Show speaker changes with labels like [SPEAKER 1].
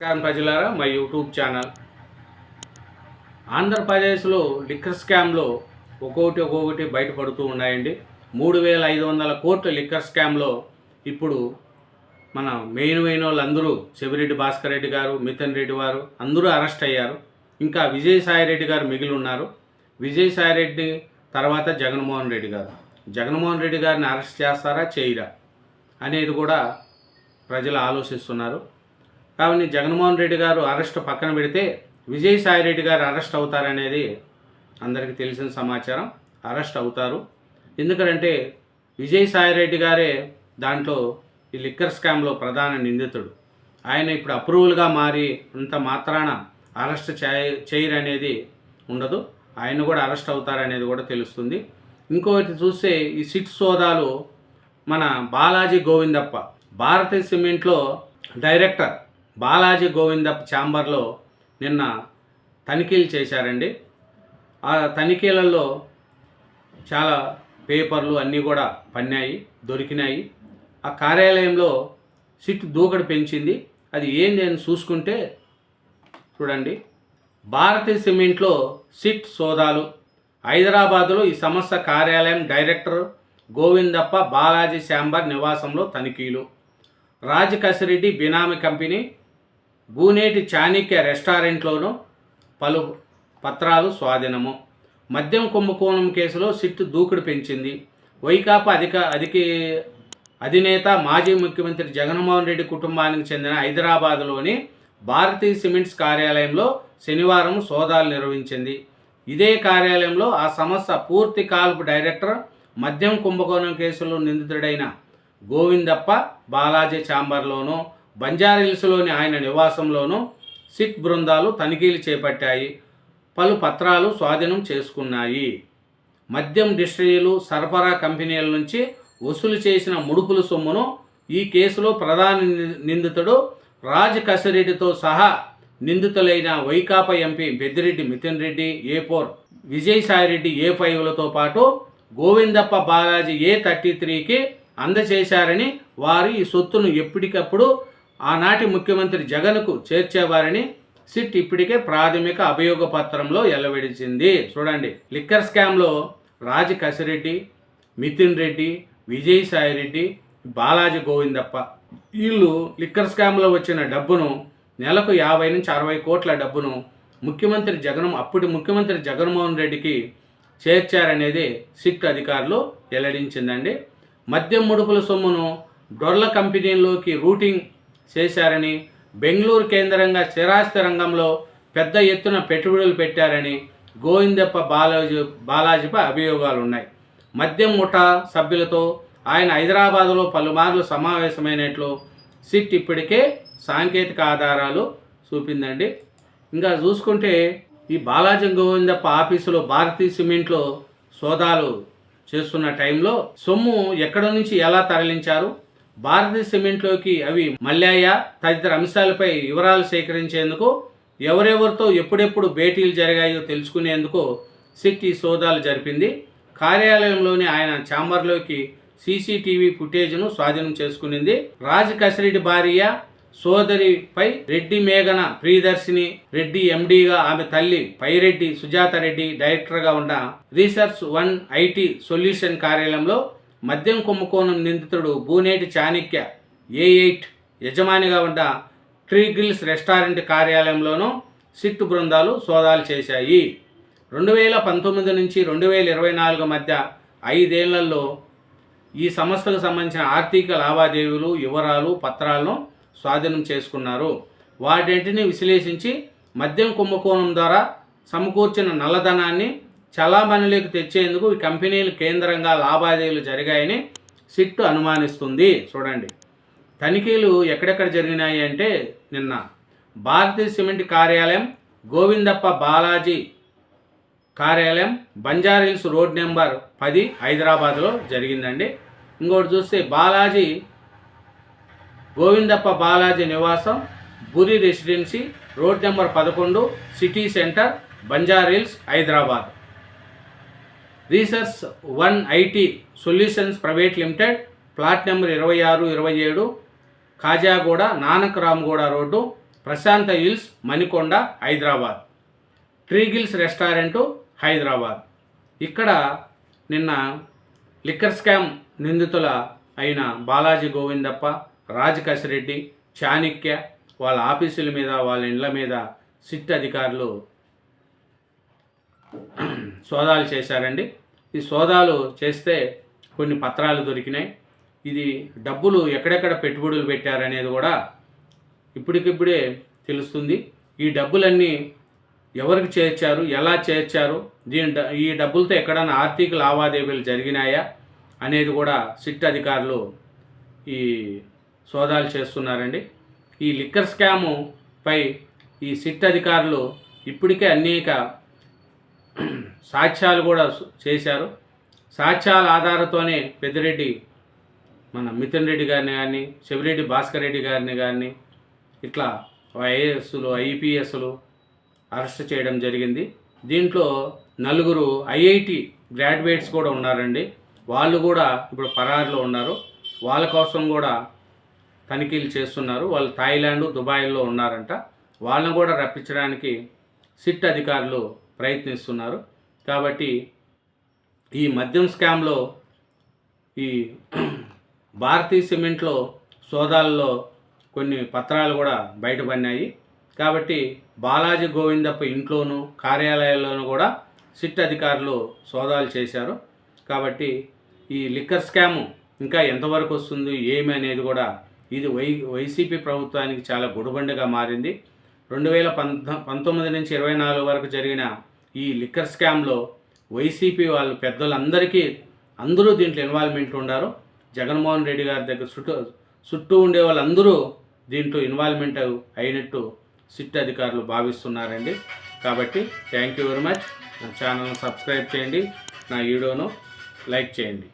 [SPEAKER 1] నమస్కారం ప్రజలారా, మా యూట్యూబ్ ఛానల్. ఆంధ్రప్రదేశ్లో లిక్కర్ స్కామ్లో ఒక్కొక్కటి బయటపడుతూ ఉన్నాయండి. 3,500 కోట్ల లిక్కర్ స్కామ్లో ఇప్పుడు మన మెయిన్ వాళ్ళందరూ చెవిరెడ్డి భాస్కర్ రెడ్డి గారు, మిథున్ రెడ్డి వారు అందరూ అరెస్ట్ అయ్యారు. ఇంకా విజయసాయిరెడ్డి గారు మిగిలి ఉన్నారు. విజయసాయిరెడ్డి తర్వాత జగన్మోహన్ రెడ్డి గారు. జగన్మోహన్ రెడ్డి గారిని అరెస్ట్ చేస్తారా చేయరా అనేది కూడా ప్రజలు ఆలోచిస్తున్నారు. కాబట్టి జగన్మోహన్ రెడ్డి గారు అరెస్ట్ పక్కన పెడితే విజయసాయిరెడ్డి గారు అరెస్ట్ అవుతారనేది అందరికీ తెలిసిన సమాచారం. అరెస్ట్ అవుతారు. ఎందుకంటే విజయసాయిరెడ్డి గారే దాంట్లో ఈ లిక్కర్ స్కామ్లో ప్రధాన నిందితుడు. ఆయన ఇప్పుడు అప్రూవల్గా మారి అంత మాత్రాన అరెస్ట్ చేయరనేది ఉండదు. ఆయన కూడా అరెస్ట్ అవుతారనేది కూడా తెలుస్తుంది. ఇంకొకటి చూస్తే ఈ సిట్ సోదాలు మన బాలాజీ గోవిందప్ప, భారతీయ సిమెంట్లో డైరెక్టర్ బాలాజీ గోవిందప్ప ఛాంబర్లో నిన్న తనిఖీలు చేశారండి. ఆ తనిఖీలలో చాలా పేపర్లు అన్నీ కూడా దొరికినాయి. ఆ కార్యాలయంలో సిట్ దూకుడు పెంచింది. అది ఏంది అని చూసుకుంటే చూడండి, భారతీయ సిమెంట్లో సిట్ సోదాలు. హైదరాబాదులో ఈ సంస్థ కార్యాలయం డైరెక్టర్ గోవిందప్ప బాలాజీ ఛాంబర్ నివాసంలో తనిఖీలు. రాజ్ కసిరెడ్డి బినామీ కంపెనీ బూనేటి చాణిక్య రెస్టారెంట్లోనూ పలు పత్రాలు స్వాధీనము. మద్యం కుంభకోణం కేసులో సిట్ దూకుడు పెంచింది. వైకాపా అధినేత మాజీ ముఖ్యమంత్రి జగన్మోహన్ రెడ్డి కుటుంబానికి చెందిన హైదరాబాదులోని భారతీయ సిమెంట్స్ కార్యాలయంలో శనివారం సోదాలు నిర్వహించింది. ఇదే కార్యాలయంలో ఆ సంస్థ పూర్తి కాల్పు డైరెక్టర్, మద్యం కుంభకోణం కేసులో నిందితుడైన గోవిందప్ప బాలాజీ ఛాంబర్లోనూ, బంజారాహిల్స్లోని ఆయన నివాసంలోనూ సిట్ బృందాలు తనిఖీలు చేపట్టాయి. పలు పత్రాలు స్వాధీనం చేసుకున్నాయి. మద్యం డిస్టిలరీలు, సరఫరా కంపెనీల నుంచి వసూలు చేసిన ముడుపుల సొమ్మును ఈ కేసులో ప్రధాన నిందితుడు రాజ్ కసిరెడ్డితో సహా నిందితులైన వైకాపా ఎంపీ పెద్దిరెడ్డి మిథున్ రెడ్డి, A4 విజయసాయిరెడ్డి, A5లతో పాటు గోవిందప్ప బాలాజీ A33కి అందజేశారని, వారు ఈ సొత్తును ఎప్పటికప్పుడు ఆనాటి ముఖ్యమంత్రి జగన్కు చేర్చేవారని సిట్ ఇప్పటికే ప్రాథమిక అభియోగ పత్రంలో వెల్లడించింది. చూడండి, లిక్కర్ స్కామ్లో రాజ్ కసిరెడ్డి, మిథున్ రెడ్డి, విజయసాయిరెడ్డి, బాలాజీ గోవిందప్ప వీళ్ళు లిక్కర్ స్కామ్లో వచ్చిన డబ్బును, నెలకు 50 నుంచి 60 కోట్ల డబ్బును అప్పటి ముఖ్యమంత్రి జగన్మోహన్ రెడ్డికి చేర్చారనేది సిట్ అధికారులు వెల్లడించిందండి. మద్యం ముడుపుల సొమ్మును డొర్ల కంపెనీల్లోకి రూటింగ్ చేశారని, బెంగళూరు కేంద్రంగా స్థిరాస్తి రంగంలో పెద్ద ఎత్తున పెట్టుబడులు పెట్టారని గోవిందప్ప బాలాజీపై అభియోగాలు ఉన్నాయి. మద్యం ముఠా సభ్యులతో ఆయన హైదరాబాదులో పలుమార్లు సమావేశమైనట్లు సిట్ ఇప్పటికే సాంకేతిక ఆధారాలు చూపిందండి. ఇంకా చూసుకుంటే ఈ బాలాజీ గోవిందప్ప ఆఫీసులో భారతీయ సిమెంట్లో సోదాలు చేస్తున్న టైంలో సొమ్ము ఎక్కడి నుంచి ఎలా తరలించారు, భారతీయ సిమెంట్లోకి అవి మళ్ళాయా తదితర అంశాలపై వివరాలు సేకరించేందుకు, ఎవరెవరితో ఎప్పుడెప్పుడు భేటీలు జరిగాయో తెలుసుకునేందుకు సిట్ ఈ సోదాలు జరిపింది. కార్యాలయంలోని ఆయన ఛాంబర్లోకి CCTV ఫుటేజ్ను స్వాధీనం చేసుకునింది. రాజ్ కసిరెడ్డి భార్య సోదరిపై రెడ్డి మేఘన ప్రియదర్శిని రెడ్డి MDగా, ఆమె తల్లి పైరెడ్డి సుజాత రెడ్డి డైరెక్టర్గా ఉన్న Research1 IT సొల్యూషన్ కార్యాలయంలో మద్యం కుంభకోణం నిందితుడు బూనేటి చాణిక్య A8 యజమానిగా ఉన్న ట్రీగిల్స్ రెస్టారెంట్ కార్యాలయంలోనూ సిట్ బృందాలు సోదాలు చేశాయి. 2019 నుంచి 2024 మధ్య 5 ఏళ్లలో ఈ సంస్థకు సంబంధించిన ఆర్థిక లావాదేవీలు, వివరాలు, పత్రాలను స్వాధీనం చేసుకున్నారు. వాటిని విశ్లేషించి మద్యం కుంభకోణం ద్వారా సమకూర్చిన నల్లధనాన్ని చలామణిలోకి తెచ్చేందుకు ఈ కంపెనీలు కేంద్రంగా లావాదేవీలు జరిగాయని సిట్ అనుమానిస్తుంది. చూడండి, తనిఖీలు ఎక్కడెక్కడ జరిగినాయి అంటే నిన్న భారతీయ సిమెంట్ కార్యాలయం, గోవిందప్ప బాలాజీ కార్యాలయం బంజారాహిల్స్ రోడ్ నెంబర్ 10 హైదరాబాద్లో జరిగిందండి. ఇంకోటి చూస్తే గోవిందప్ప బాలాజీ నివాసం బురి residency road number 11 city centre Banjara Hills Hyderabad. Research1 IT solutions private limited, plot number 26, 27 Khajaguda Nanakramguda road Prashanth hills Manikonda Hyderabad, ట్రీగిల్స్ రెస్టారెంటు హైదరాబాద్. ఇక్కడ నిన్న లిక్కర్ స్కామ్ నిందితుల అయిన బాలాజీ గోవిందప్ప, రాజ్ కసిరెడ్డి, చాణక్య వాళ్ళ ఆఫీసుల మీద, వాళ్ళ ఇండ్ల మీద సిట్ అధికారులు సోదాలు చేశారండి. ఈ సోదాలు చేస్తే కొన్ని పత్రాలు దొరికినాయి. ఇది డబ్బులు ఎక్కడెక్కడ పెట్టుబడులు పెట్టారనేది కూడా ఇప్పటికిప్పుడే తెలుస్తుంది. ఈ డబ్బులన్నీ ఎవరికి చేర్చారు, ఎలా చేర్చారు, ఈ డబ్బులతో ఎక్కడైనా ఆర్థిక లావాదేవీలు జరిగినాయా అనేది కూడా సిట్ అధికారులు ఈ సోదాలు చేస్తున్నారండి. ఈ లిక్కర్ స్కాము పై ఈ సిట్ అధికారులు ఇప్పటికే అనేక సాక్ష్యాలు కూడా చేశారు. సాక్ష్యాల ఆధారంతోనే పెద్దిరెడ్డి మన మిథున్ రెడ్డి గారిని కానీ, చెవిరెడ్డి భాస్కర్ రెడ్డి గారిని కానీ ఇట్లా ఐఏఎస్లు, ఐపీఎస్లు అరెస్ట్ చేయడం జరిగింది. దీంట్లో 4 ఐఐటి గ్రాడ్యుయేట్స్ కూడా ఉన్నారండి. వాళ్ళు కూడా ఇప్పుడు పరారులో ఉన్నారు. వాళ్ళ కోసం కూడా తనిఖీలు చేస్తున్నారు. వాళ్ళు థాయిలాండ్, దుబాయ్లో ఉన్నారంట. వాళ్ళని కూడా రప్పించడానికి సిట్ అధికారులు ప్రయత్నిస్తున్నారు. కాబట్టి ఈ మద్యం స్కామ్లో ఈ భారతీ సిమెంట్లో సోదాల్లో కొన్ని పత్రాలు కూడా బయటపడినాయి. కాబట్టి బాలాజీ గోవిందప్ప ఇంట్లోనూ కార్యాలయాల్లోనూ కూడా సిట్ అధికారులు సోదాలు చేశారు. కాబట్టి ఈ లిక్కర్ స్కాము ఇంకా ఎంతవరకు వస్తుంది ఏమి అనేది కూడా ఇది వైసీపీ ప్రభుత్వానికి చాలా గుడిబండగా మారింది. 2019 నుంచి 24 వరకు జరిగిన ఈ లిక్కర్ స్కామ్లో వైసీపీ వాళ్ళు పెద్దలందరికీ అందరూ దీంట్లో ఇన్వాల్వ్మెంట్ ఉన్నారు. జగన్మోహన్ రెడ్డి గారి దగ్గర చుట్టూ ఉండే వాళ్ళందరూ దీంట్లో ఇన్వాల్వ్మెంట్ అయినట్టు సిట్ అధికారులు భావిస్తున్నారండి. కాబట్టి థ్యాంక్ యూ వెరీ మచ్. నా ఛానల్ని సబ్స్క్రైబ్ చేయండి, నా వీడియోను లైక్ చేయండి.